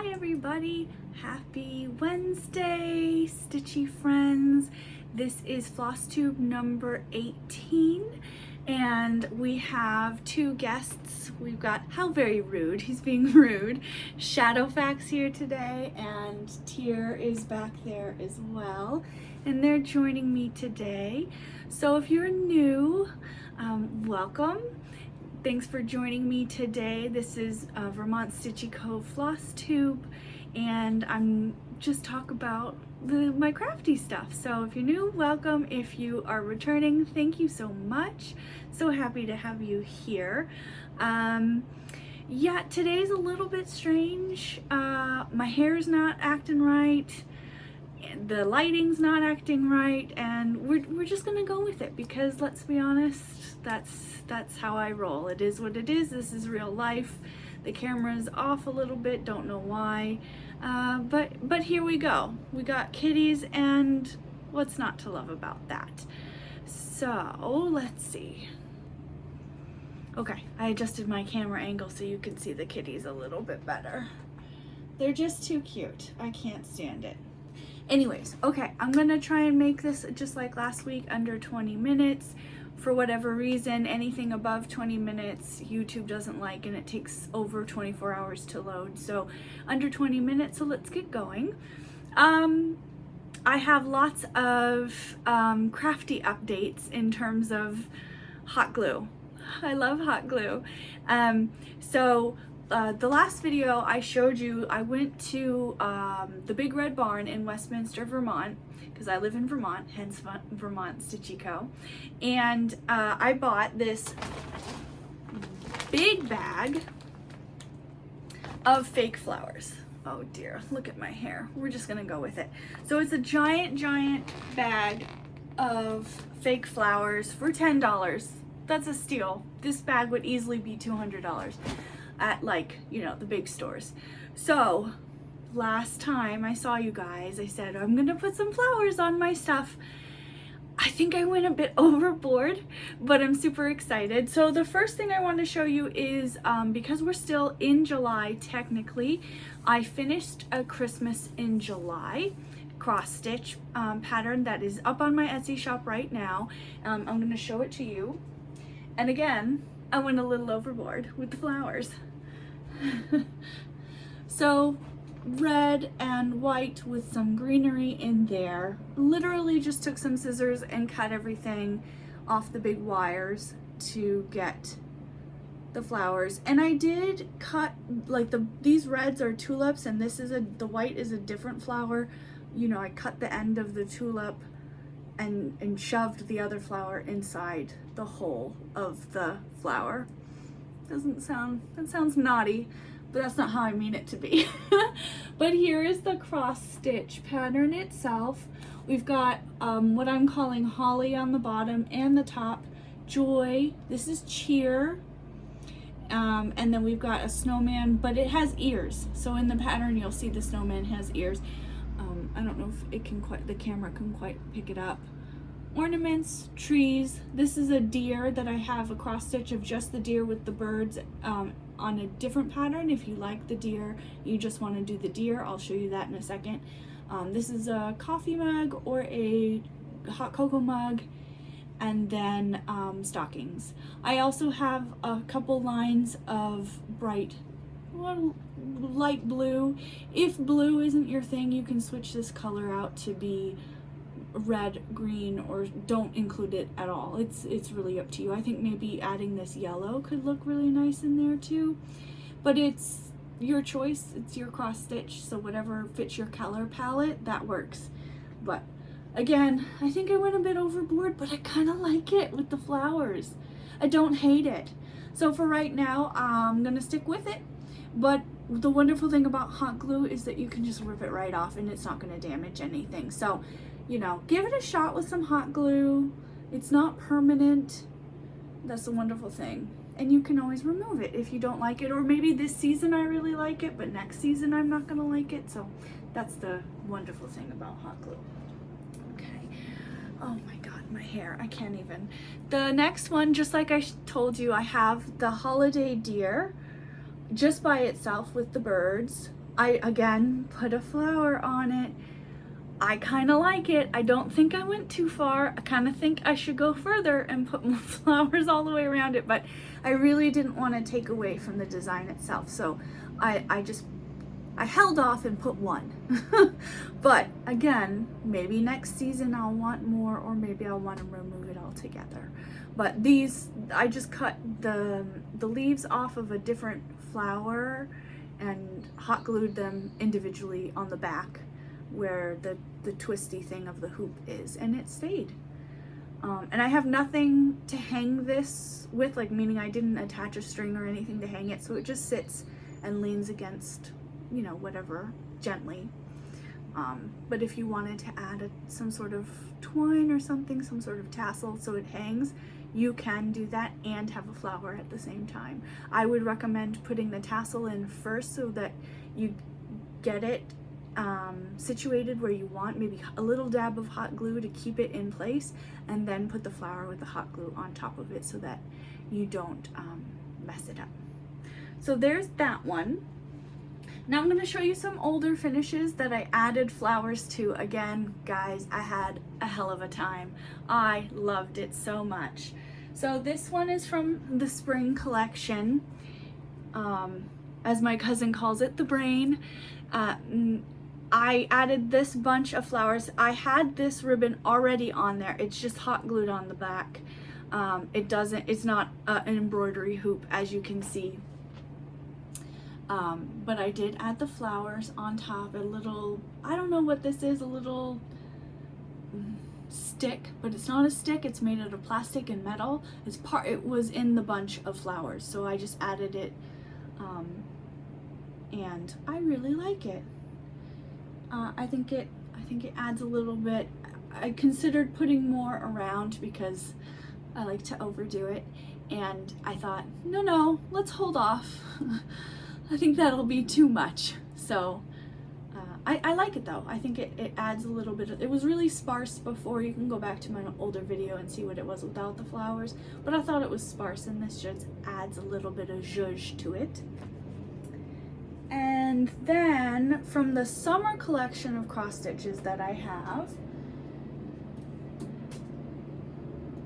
Hi everybody, happy Wednesday, stitchy friends. This is Flosstube number 18 and we have two guests. We've got, how very rude, he's being rude, Shadowfax here today, and Tier is back there as well, and they're joining me today. So if you're new, welcome. Thanks for joining me today. This is Vermont Stitchy Co. Flosstube, and I'm just talk about my crafty stuff. So if you're new, welcome. If you are returning, thank you so much. So happy to have you here. Yeah, today's a little bit strange. My hair's not acting right. The lighting's not acting right, and we're just gonna go with it because let's be honest, that's how I roll. It is what it is. This is real life. The camera's off a little bit, don't know why, but here we go. We got kitties, and what's not to love about that? So let's see. Okay, I adjusted my camera angle so you can see the kitties a little bit better. They're just too cute. I can't stand it. Anyways, okay, I'm gonna try and make this just like last week, under 20 minutes. For whatever reason, anything above 20 minutes YouTube doesn't like, and it takes over 24 hours to load. So under 20 minutes, so let's get going. I have lots of crafty updates in terms of hot glue. I love hot glue. The last video I showed you, I went to the Big Red Barn in Westminster, Vermont, because I live in Vermont, hence Vermont Stitchy Co. And I bought this big bag of fake flowers. Oh dear, look at my hair. We're just gonna go with it. So it's a giant bag of fake flowers for $10. That's a steal. This bag would easily be $200. At, like, you know, the big stores. So last time I saw you guys, I said I'm gonna put some flowers on my stuff. I think I went a bit overboard, but I'm super excited. So the first thing I want to show you is because we're still in July technically, I finished a Christmas in July cross stitch pattern that is up on my Etsy shop right now. I'm gonna show it to you, and again I went a little overboard with the flowers. So red and white with some greenery in there. Literally just took some scissors and cut everything off the big wires to get the flowers. And I did cut, like, these reds are tulips, and this is the white is a different flower. You know, I cut the end of the tulip and shoved the other flower inside the hole of the flower. That sounds naughty, but that's not how I mean it to be. But here is the cross stitch pattern itself. We've got what I'm calling holly on the bottom and the top, joy, this is cheer, and then we've got a snowman, but it has ears. So in the pattern you'll see the snowman has ears. I don't know if it can quite, the camera can quite pick it up. Ornaments, trees. This is a deer that I have a cross stitch of just the deer with the birds on a different pattern. If you like the deer, you just want to do the deer, I'll show you that in a second. This is a coffee mug or a hot cocoa mug, and then stockings. I also have a couple lines of bright, well, light blue. If blue isn't your thing, you can switch this color out to be red, green, or don't include it at all. It's really up to you. I think maybe adding this yellow could look really nice in there too, but it's your choice. It's your cross stitch, so whatever fits your color palette, that works. But again, I think I went a bit overboard, but I kind of like it with the flowers. I don't hate it. So for right now, I'm gonna stick with it. But the wonderful thing about hot glue is that you can just rip it right off and it's not going to damage anything. So, you know, give it a shot with some hot glue. It's not permanent. That's the wonderful thing. And you can always remove it if you don't like it. Or maybe this season I really like it, but next season I'm not going to like it. So that's the wonderful thing about hot glue. Okay. Oh my God, my hair. I can't even. The next one, just like I told you, I have the holiday deer just by itself with the birds. I again put a flower on it. I kind of like it. I don't think I went too far. I kind of think I should go further and put more flowers all the way around it, but I really didn't want to take away from the design itself. So I held off and put one. But again, maybe next season I'll want more, or maybe I'll want to remove it altogether. But these, I just cut the leaves off of a different flower and hot glued them individually on the back where the twisty thing of the hoop is, and it stayed. And I have nothing to hang this with, like, meaning I didn't attach a string or anything to hang it, so it just sits and leans against, you know, whatever, gently. But if you wanted to add some sort of twine or something, some sort of tassel so it hangs, you can do that and have a flower at the same time. I would recommend putting the tassel in first so that you get it situated where you want, maybe a little dab of hot glue to keep it in place, and then put the flower with the hot glue on top of it so that you don't mess it up. So there's that one. Now I'm going to show you some older finishes that I added flowers to. Again, guys, I had a hell of a time. I loved it so much. So this one is from the spring collection. As my cousin calls it, the brain. I added this bunch of flowers. I had this ribbon already on there. It's just hot glued on the back. It's not an embroidery hoop, as you can see. But I did add the flowers on top, a little, I don't know what this is, a little stick, but it's not a stick, it's made out of plastic and metal. It was in the bunch of flowers, so I just added it, and I really like it. I think it adds a little bit. I considered putting more around because I like to overdo it, and I thought, no, let's hold off. I think that'll be too much. So I like it though. I think it adds a little bit it was really sparse before. You can go back to my older video and see what it was without the flowers, but I thought it was sparse, and this just adds a little bit of zhuzh to it. And then from the summer collection of cross stitches that I have,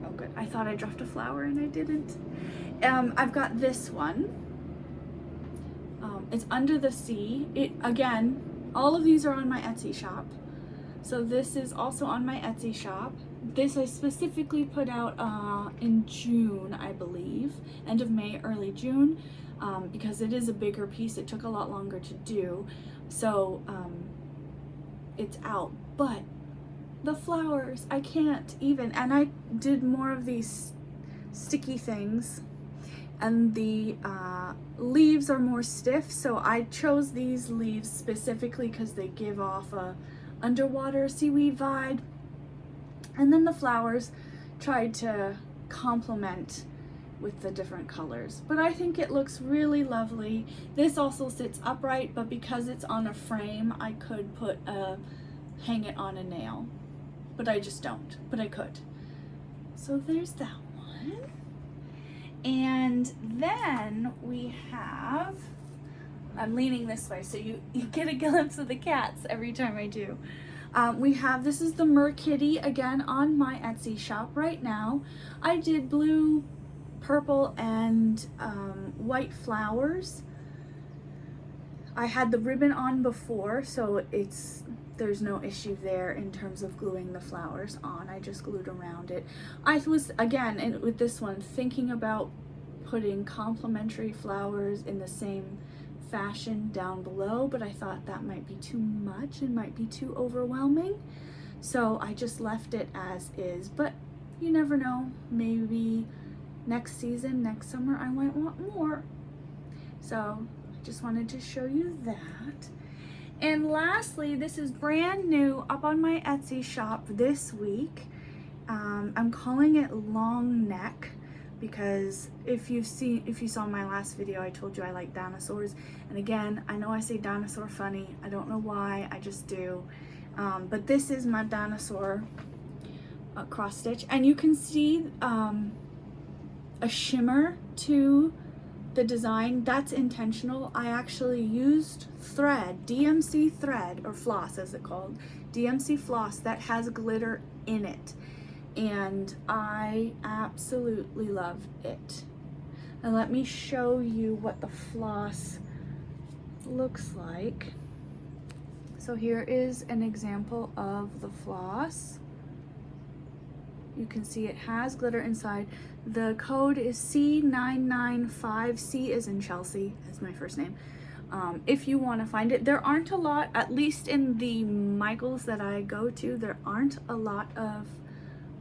oh good, I thought I dropped a flower and I didn't. I've got this one. It's Under the Sea. Again, all of these are on my Etsy shop. So this is also on my Etsy shop. This I specifically put out in June, I believe, end of May, early June, because it is a bigger piece. It took a lot longer to do, so it's out. But the flowers, I can't even, and I did more of these sticky things, and the leaves are more stiff, so I chose these leaves specifically because they give off a underwater seaweed vibe, and then the flowers tried to complement with the different colors. But I think it looks really lovely. This also sits upright, but because it's on a frame, I could hang it on a nail, but I just don't, but I could. So there's that one. And then we have, I'm leaning this way so you get a glimpse of the cats every time I do. We have, this is the Mer Kitty, again on my Etsy shop right now. I did blue, purple, and white flowers. I had the ribbon on before, so there's no issue there in terms of gluing the flowers on. I just glued around it. I was, again, with this one, thinking about putting complementary flowers in the same fashion down below, but I thought that might be too much and might be too overwhelming. So I just left it as is, but you never know. Maybe next season, next summer, I might want more. So I just wanted to show you that. And lastly, this is brand new up on my Etsy shop this week. I'm calling it Long Neck because if you saw my last video, I told you I like dinosaurs. And again, I know I say dinosaur funny. I don't know why, I just do. But this is my dinosaur cross stitch, and you can see a shimmer to the design, that's intentional. I actually used thread, DMC thread, or floss as it's called, DMC floss that has glitter in it. And I absolutely love it. And let me show you what the floss looks like. So here is an example of the floss. You can see it has glitter inside. The code is C995. C is in Chelsea, as my first name. If you want to find it, there aren't a lot, at least in the Michaels that I go to, there aren't a lot of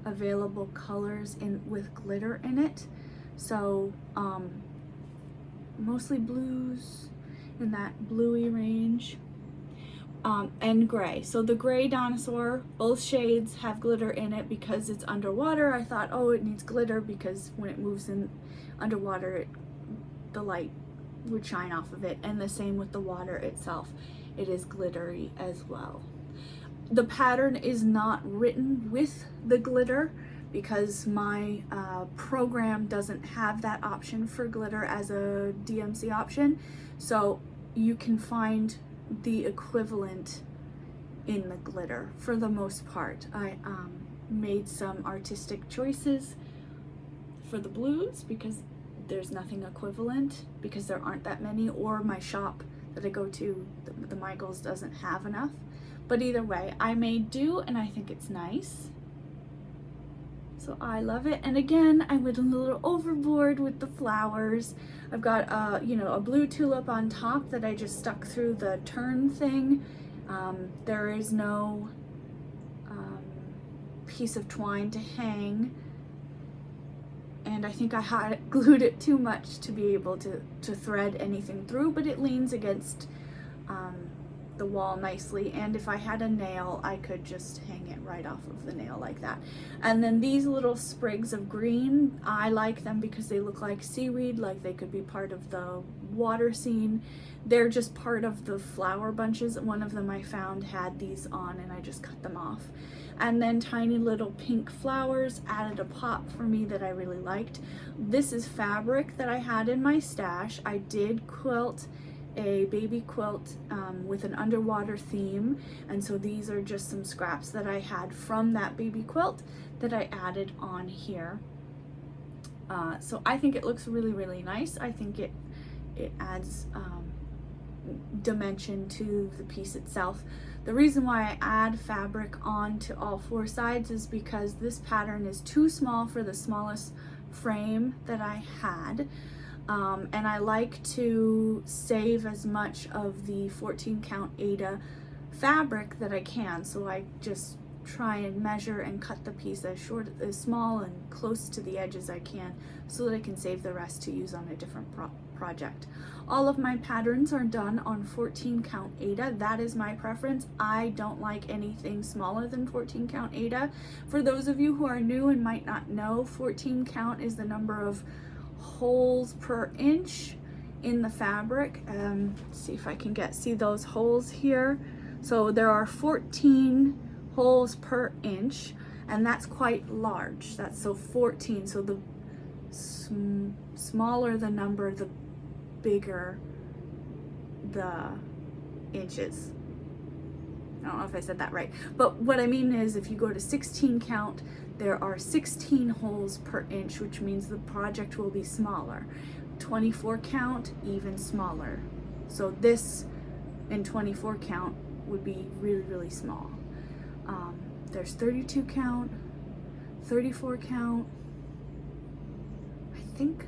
available colors with glitter in it. So mostly blues, in that bluey range. And gray. So the gray dinosaur, both shades have glitter in it because it's underwater. I thought, oh, it needs glitter because when it moves in underwater, the light would shine off of it. And the same with the water itself. It is glittery as well. The pattern is not written with the glitter because my program doesn't have that option for glitter as a DMC option. So you can find the equivalent in the glitter for the most part. I made some artistic choices for the blues because there's nothing equivalent, because there aren't that many, or my shop that I go to, the Michaels, doesn't have enough. But either way, I made do, and I think it's nice. So I love it. And again, I went a little overboard with the flowers. I've got a blue tulip on top that I just stuck through the turn thing. There is no piece of twine to hang. And I think I had glued it too much to be able to thread anything through, but it leans against the wall nicely. And if I had a nail, I could just hang it right off of the nail like that. And then these little sprigs of green, I like them because they look like seaweed, like they could be part of the water scene. They're just part of the flower bunches. One of them I found had these on, and I just cut them off. And then tiny little pink flowers added a pop for me that I really liked. This is fabric that I had in my stash. I did quilt a baby quilt with an underwater theme, and so these are just some scraps that I had from that baby quilt that I added on here. So I think it looks really, really nice. I think it adds dimension to the piece itself. The reason why I add fabric onto all four sides is because this pattern is too small for the smallest frame that I had. And I like to save as much of the 14 count Aida fabric that I can, so I just try and measure and cut the piece as small and close to the edge as I can, so that I can save the rest to use on a different project. All of my patterns are done on 14 count Aida. That is my preference. I don't like anything smaller than 14 count Aida. For those of you who are new and might not know, 14 count is the number of holes per inch in the fabric. See if I can see those holes here. So there are 14 holes per inch, and that's quite large. That's so 14. So the smaller the number, the bigger the inches. I don't know if I said that right, but what I mean is if you go to 16 count, there are 16 holes per inch, which means the project will be smaller. 24 count, even smaller. So this in 24 count would be really, really small. There's 32 count, 34 count. I think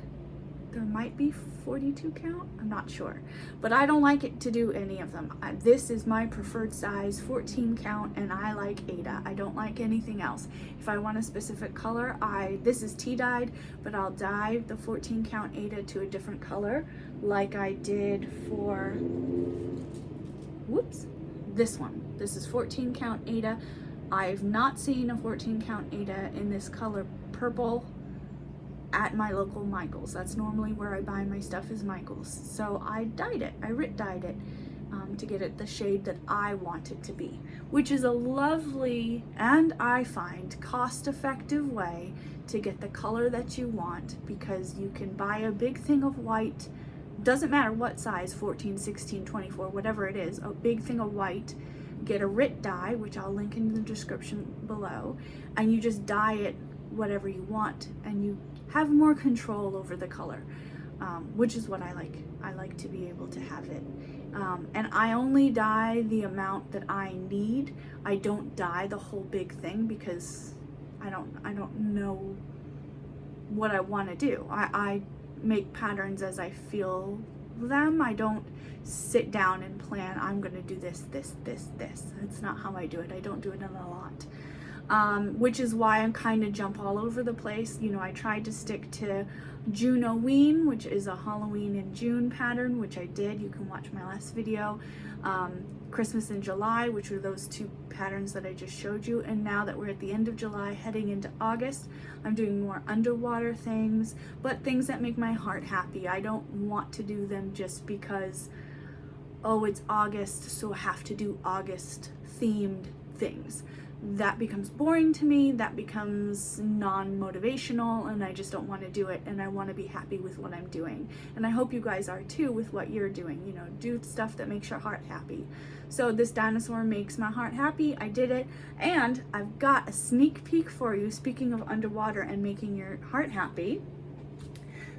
there might be 42 count, I'm not sure, but I don't like it to do any of them. This is my preferred size, 14 count, and I like Aida. I don't like anything else. If I want a specific color, this is tea dyed, but I'll dye the 14 count Aida to a different color, like I did for, this one. This is 14 count Aida. I've not seen a 14 count Aida in this color purple at my local Michaels. That's normally where I buy my stuff, is Michaels. So I dyed it. I dyed it. to get it the shade that I want it to be, which is a lovely, and I find cost-effective way to get the color that you want, because you can buy a big thing of white, doesn't matter what size, 14, 16, 24, whatever it is, a big thing of white, get a RIT dye, which I'll link in the description below, and you just dye it whatever you want, and you have more control over the color, which is what I like. I like to be able to have it. And I only dye the amount that I need. I don't dye the whole big thing because I don't know what I want to do. I make patterns as I feel them. I don't sit down and plan, I'm gonna do this. It's not how I do it. I don't do it in a lot. Which is why I kind of jump all over the place. You know, I tried to stick to June-oween, which is a Halloween in June pattern, which I did. You can watch my last video. Christmas in July, which were those two patterns that I just showed you. And now that we're at the end of July, heading into August, I'm doing more underwater things, but things that make my heart happy. I don't want to do them just because, oh, it's August, so I have to do August themed things. That becomes boring to me, that becomes non-motivational, and I just don't want to do it, and I want to be happy with what I'm doing. And I hope you guys are too with what you're doing. You know, do stuff that makes your heart happy. So this dinosaur makes my heart happy. I did it, and I've got a sneak peek for you. Speaking of underwater and making your heart happy,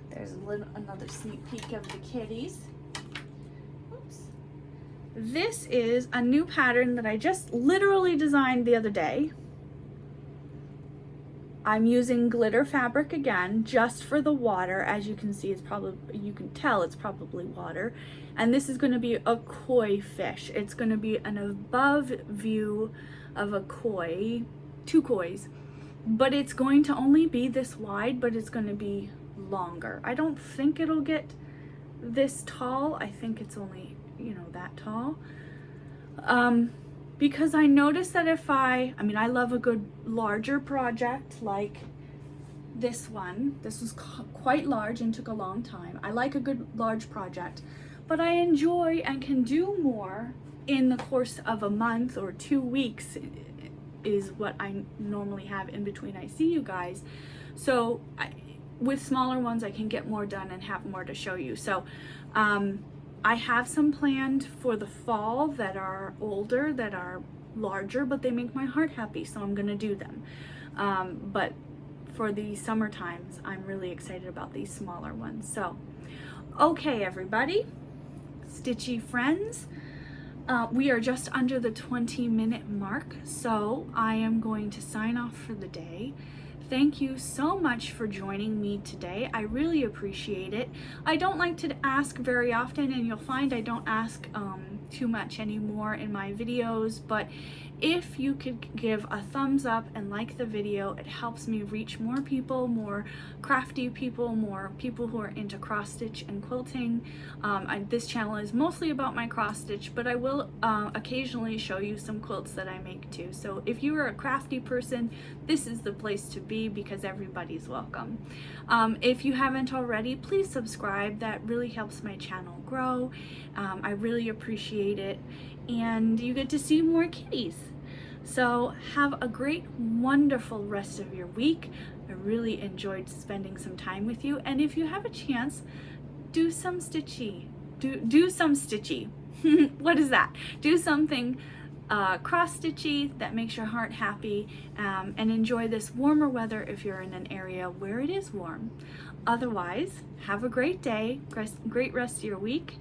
there's another sneak peek of the kitties. This is a new pattern that I just literally designed the other day. I'm using glitter fabric again, just for the water. As you can see, it's probably, you can tell it's probably water. And this is going to be a koi fish. It's going to be an above view of a koi, two kois. But it's going to only be this wide, but it's going to be longer. I don't think it'll get this tall. I think it's only, you know, that tall, because I noticed that if I mean, I love a good larger project like this one. This was quite large and took a long time. I like a good large project, but I enjoy and can do more in the course of a month or 2 weeks is what I normally have in between I see you guys. So with smaller ones, I can get more done and have more to show you. So I have some planned for the fall that are older, that are larger, but they make my heart happy, so I'm gonna do them. But for the summer times, I'm really excited about these smaller ones. So, okay, everybody, stitchy friends, we are just under the 20-minute mark, so I am going to sign off for the day. Thank you so much for joining me today. I really appreciate it. I don't like to ask very often, and you'll find I don't ask too much anymore in my videos, but if you could give a thumbs up and like the video, it helps me reach more people, more crafty people, more people who are into cross stitch and quilting. This channel is mostly about my cross stitch, but I will occasionally show you some quilts that I make too. So if you are a crafty person, this is the place to be, because everybody's welcome. If you haven't already, please subscribe. That really helps my channel grow. I really appreciate it, and you get to see more kitties. So have a great, wonderful rest of your week. I really enjoyed spending some time with you, and if you have a chance, do some stitchy. Do some stitchy. What is that? Do something cross stitchy that makes your heart happy, and enjoy this warmer weather if you're in an area where it is warm. Otherwise, have a great day, great rest of your week.